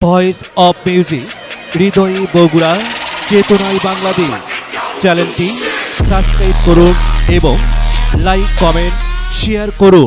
Voice of music হৃদয়ে বগুড়া চেতনায় বাংলাদেশ চ্যানেলটি সাবস্ক্রাইব করুন এবং লাইক কমেন্ট শেয়ার করুন।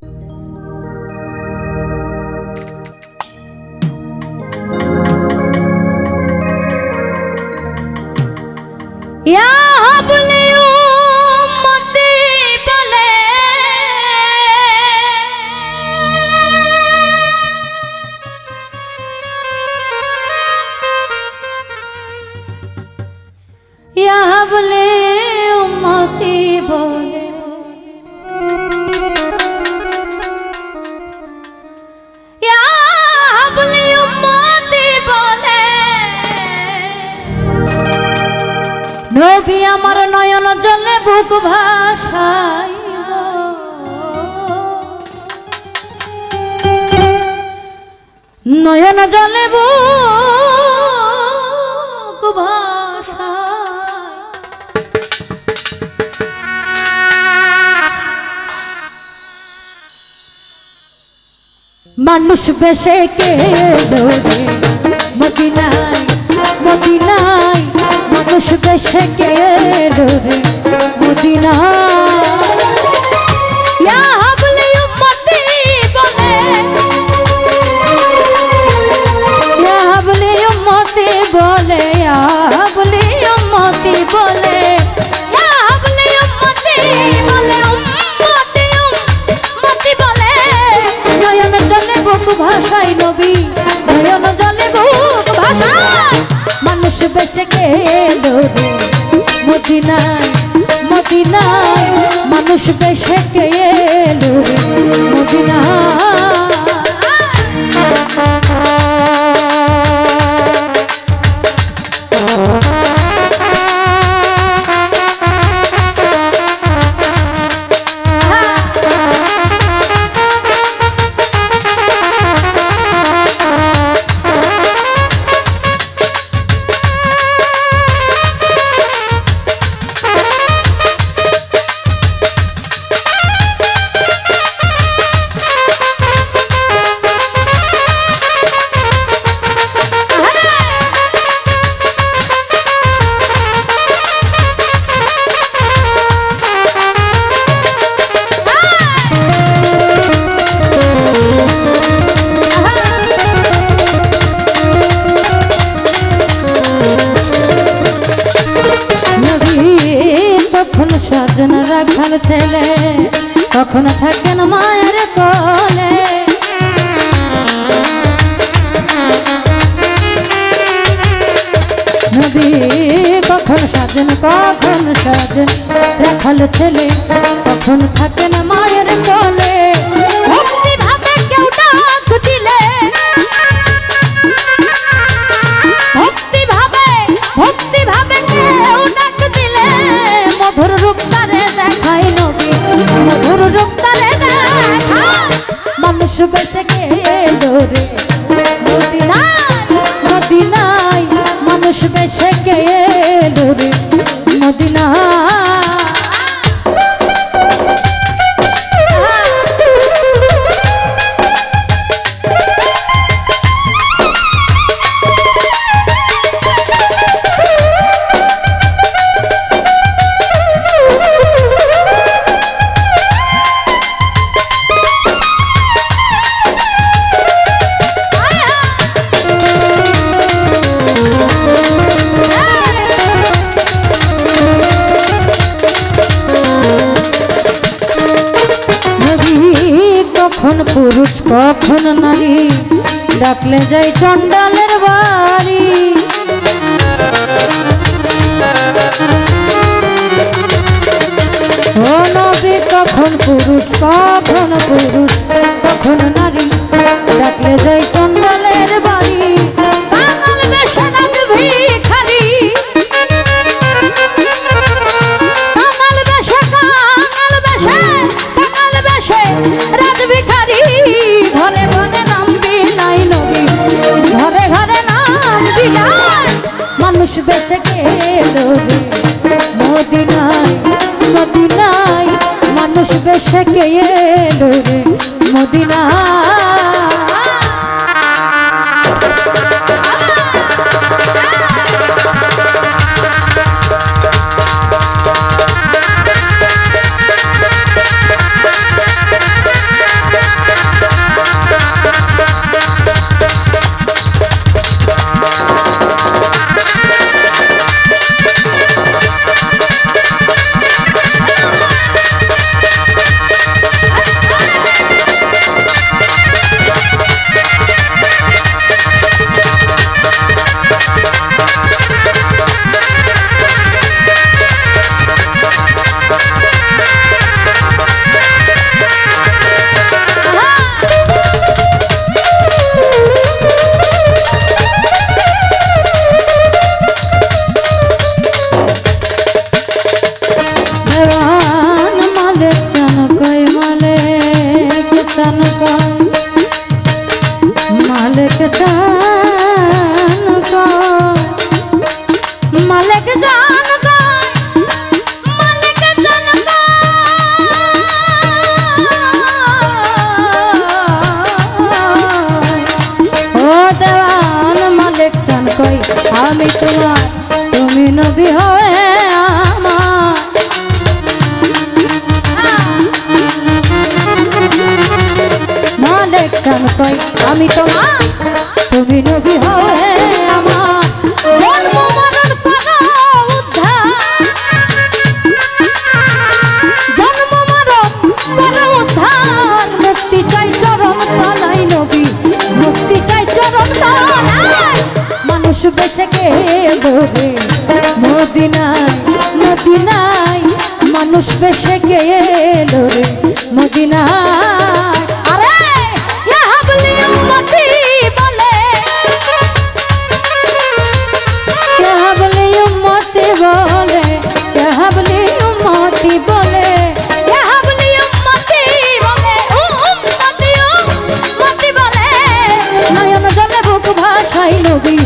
বলে উম্মতি বলে বলে উম্মতি বলে নবী আমার নয়ন জলে বুক ভাসায় নয়ন জলে বুক ভাসায় মানুষ বেশে কে দৌড়ে মদিনায় মদিনায় মানুষ বেশে কে দৌড়ে মদিনায় বলে উম্মতি বলে বলে উম্মতি বলে বলে উম্মতি বলে বলে উম্মতি বলে উম্মতি উম্মতি বলে নয়ন জলে বুক ভাষায় নবী নয়ন জলে বুক ভাষায় মানুষ বেশে কে দৌড়ে মদিনায় মদিনায় মানুষ বেশে কে দৌড়ে মদিনায় সাজন রাখাল ছেলে কখন থাকেন মায়ের কোলে নবী কখন সাজন রাখাল ছেলে কখন থাকেন মায়ের কোলে ভক্তি ভাবে কেউ ডাক দিলে ভক্তি ভাবে কেউ ডাক দিলে মধুর রূপ তারে দেখাই নবী মধুর রূপ তারে দেখাই মানুষ বেশে কে দৌড়ে মদিনায় মদিনায় মানুষ বেশে কে দৌড়ে মদিনায় কখন পুরুষ কখন নারী ডাকলে যাই চন্ডালের বাড়ি ও নবী কখন পুরুষ কখন নারী ডাকলে যাই চন্ডালের বাড়ি কাঙাল বেশে রাজ ভিখারি কাঙাল বেশে রাজ ভিখারি ঘরে ঘরে নাম বিলাই নবী ঘরে ঘরে নাম বিলাই মানুষ বেশে কে দৌড়ে মদিনায় মদিনায় মানুষ বেশে কে দৌড়ে মদিনায় চান কই আমি তোমার তুমি নবী হয়ে আমার মালিক চান কই আমি তোমার তুমি নবী হয়ে আমার জন্ম মরণ করো উদ্ধার জন্ম মরণ করো উদ্ধার মুক্তি চাই চরম তলায় নবী মুক্তি চাই চরম তলায় মানুষ বেশে গেলো রে মদিনায় মদিনায় মানুষ বেশে গেলো রে মদিনায় আরে ইয়া হাবলি উম্মতি বলে ইয়া হাবলি উম্মতি বলে ইয়া হাবলি উম্মতি বলে ইয়া হাবলি উম্মতি বলে উম্মতি উম্মতি বলে নয়ন জলে বুক ভাসাই নবী